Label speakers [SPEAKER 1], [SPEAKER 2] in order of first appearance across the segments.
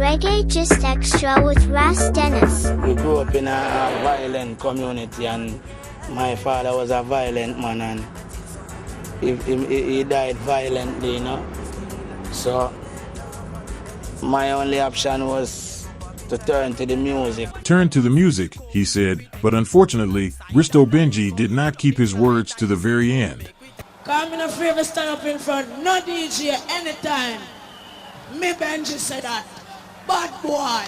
[SPEAKER 1] Reggae Just Extra with Ras Dennis.
[SPEAKER 2] We grew up in a violent community, and my father was a violent man, and he died violently, you know. So my only option was to turn to the music.
[SPEAKER 3] Turn to the music, he said, but unfortunately, Risto Benji did not keep his words to the very end.
[SPEAKER 4] I'm in a favor stand up in front, no DJ anytime. Me Benji said that. Bad boy.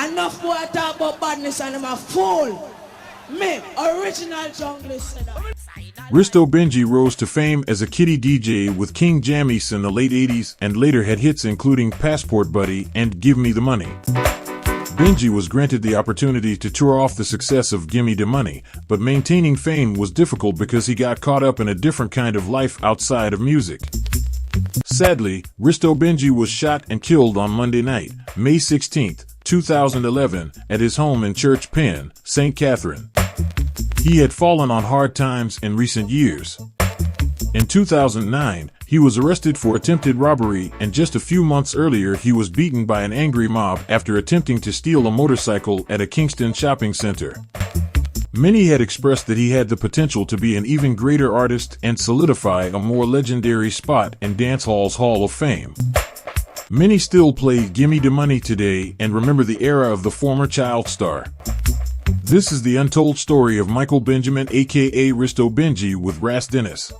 [SPEAKER 4] Enough boy talk about badness and I'm a fool. Me, original junglist said that.
[SPEAKER 3] Risto Benji rose to fame as a kiddie DJ with King Jammy in the late 80s and later had hits including Passport Buddy and Give Me the Money. Benji was granted the opportunity to tour off the success of Gimme the Money, but maintaining fame was difficult because he got caught up in a different kind of life outside of music. Sadly, Risto Benji was shot and killed on Monday night, May 16, 2011, at his home in Church Pen, St. Catherine. He had fallen on hard times in recent years. In 2009, he was arrested for attempted robbery, and just a few months earlier he was beaten by an angry mob after attempting to steal a motorcycle at a Kingston shopping center. Many had expressed that he had the potential to be an even greater artist and solidify a more legendary spot in dancehall's Hall of Fame. Many still play Gimme the Money today and remember the era of the former child star. This is the untold story of Michael Benjamin aka Risto Benji with Ras Dennis.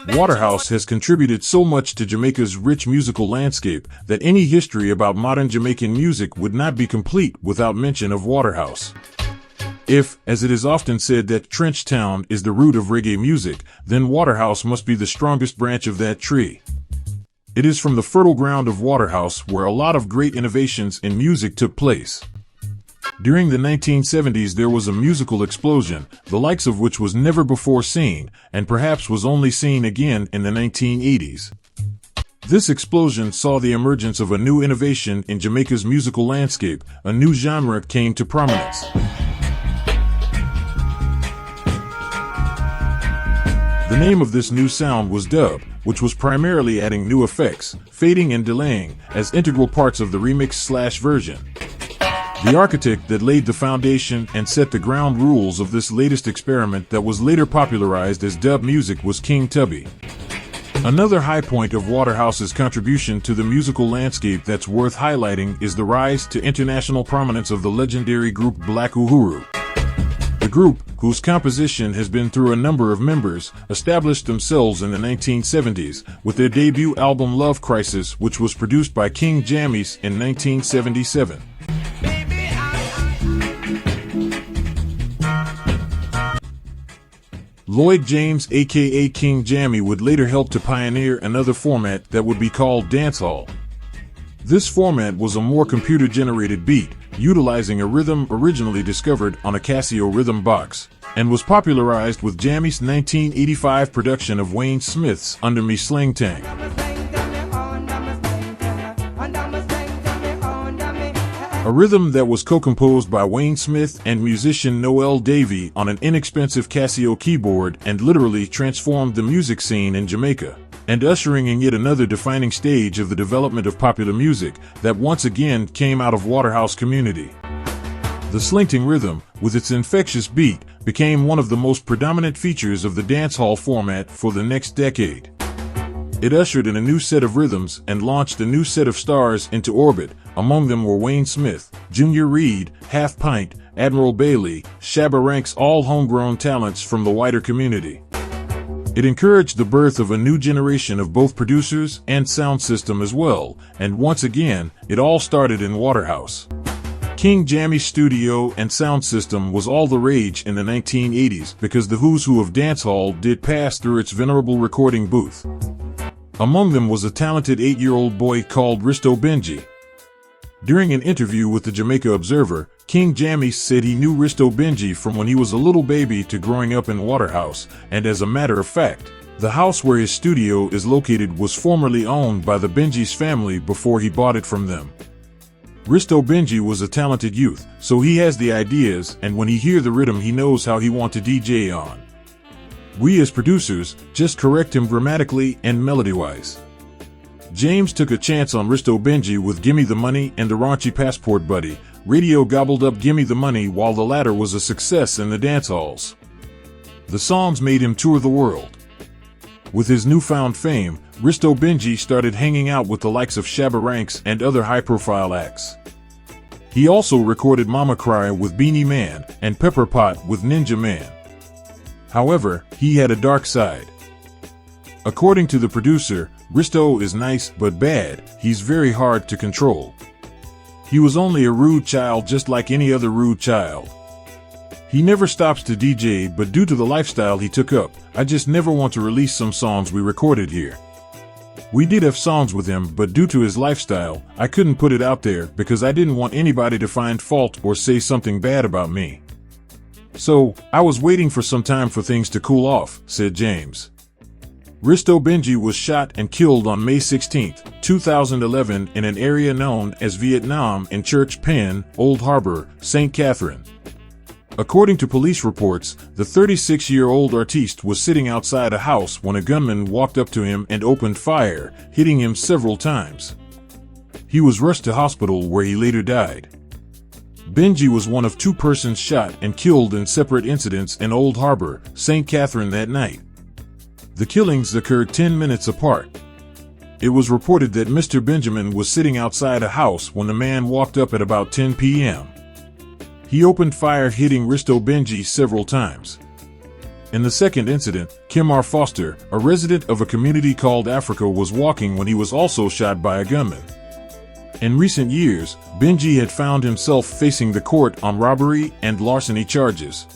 [SPEAKER 3] Waterhouse has contributed so much to Jamaica's rich musical landscape that any history about modern Jamaican music would not be complete without mention of Waterhouse. If, as it is often said, that Trench Town is the root of reggae music, then Waterhouse must be the strongest branch of that tree. It is from the fertile ground of Waterhouse where a lot of great innovations in music took place. During the 1970s there was a musical explosion, the likes of which was never before seen, and perhaps was only seen again in the 1980s. This explosion saw the emergence of a new innovation in Jamaica's musical landscape. A new genre came to prominence. The name of this new sound was dub, which was primarily adding new effects, fading and delaying, as integral parts of the remix/version. The architect that laid the foundation and set the ground rules of this latest experiment that was later popularized as dub music was King Tubby. Another high point of Waterhouse's contribution to the musical landscape that's worth highlighting is the rise to international prominence of the legendary group Black Uhuru. The group, whose composition has been through a number of members, established themselves in the 1970s with their debut album Love Crisis, which was produced by King Jammy in 1977. Lloyd James aka King Jammy would later help to pioneer another format that would be called dancehall. This format was a more computer-generated beat, utilizing a rhythm originally discovered on a Casio rhythm box, and was popularized with Jammy's 1985 production of Wayne Smith's Under Me Sling Tang. A rhythm that was co-composed by Wayne Smith and musician Noel Davey on an inexpensive Casio keyboard and literally transformed the music scene in Jamaica, and ushering in yet another defining stage of the development of popular music that once again came out of Waterhouse community. The slinting rhythm, with its infectious beat, became one of the most predominant features of the dancehall format for the next decade. It ushered in a new set of rhythms and launched a new set of stars into orbit. Among them were Wayne Smith, Junior Reid, Half Pint, Admiral Bailey, Shabba Ranks, all homegrown talents from the wider community. It encouraged the birth of a new generation of both producers and sound system as well, and once again, it all started in Waterhouse. King Jammy's studio and sound system was all the rage in the 1980s because the who's who of dancehall did pass through its venerable recording booth. Among them was a talented 8-year-old boy called Risto Benji. During an interview with the Jamaica Observer, King Jammy said he knew Risto Benji from when he was a little baby to growing up in Waterhouse, and as a matter of fact, the house where his studio is located was formerly owned by the Benji's family before he bought it from them. Risto Benji was a talented youth, so he has the ideas, and when he hear the rhythm he knows how he want to DJ on. We as producers just correct him grammatically and melody-wise. James took a chance on Risto Benji with Gimme the Money and the Raunchy Passport Buddy. Radio gobbled up Gimme the Money while the latter was a success in the dance halls. The songs made him tour the world. With his newfound fame, Risto Benji started hanging out with the likes of Shabba Ranks and other high-profile acts. He also recorded Mama Cry with Beanie Man and Pepper Pot with Ninja Man. However, he had a dark side. According to the producer, Risto is nice but bad. He's very hard to control. He was only a rude child just like any other rude child. He never stops to DJ, but due to the lifestyle he took up, I just never want to release some songs we recorded here. We did have songs with him, but due to his lifestyle, I couldn't put it out there because I didn't want anybody to find fault or say something bad about me. So, I was waiting for some time for things to cool off, said James. Risto Benji was shot and killed on May 16, 2011 in an area known as Vietnam in Church Pen, Old Harbor, St. Catherine. According to police reports, the 36-year-old artiste was sitting outside a house when a gunman walked up to him and opened fire, hitting him several times. He was rushed to hospital where he later died. Benji was one of 2 persons shot and killed in separate incidents in Old Harbor, St. Catherine that night. The killings occurred 10 minutes apart. It was reported that Mr. Benjamin was sitting outside a house when the man walked up at about 10 p.m. He opened fire, hitting Risto Benji several times. In the second incident, Kim R. Foster, a resident of a community called Africa, was walking when he was also shot by a gunman. In recent years, Benji had found himself facing the court on robbery and larceny charges.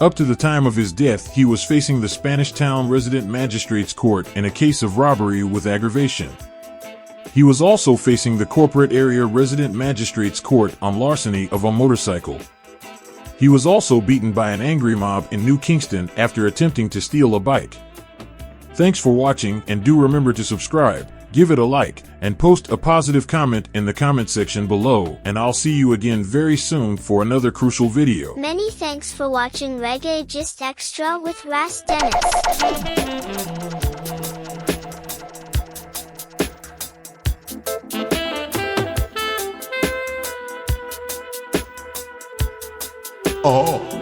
[SPEAKER 3] Up to the time of his death, he was facing the Spanish Town Resident Magistrate's Court in a case of robbery with aggravation. He was also facing the Corporate Area Resident Magistrate's Court on larceny of a motorcycle. He was also beaten by an angry mob in New Kingston after attempting to steal a bike. Thanks for watching, and do remember to subscribe, give it a like, and post a positive comment in the comment section below, and I'll see you again very soon for another crucial video.
[SPEAKER 1] Many thanks for watching Reggae Just Extra with Ras Dennis.
[SPEAKER 5] Oh.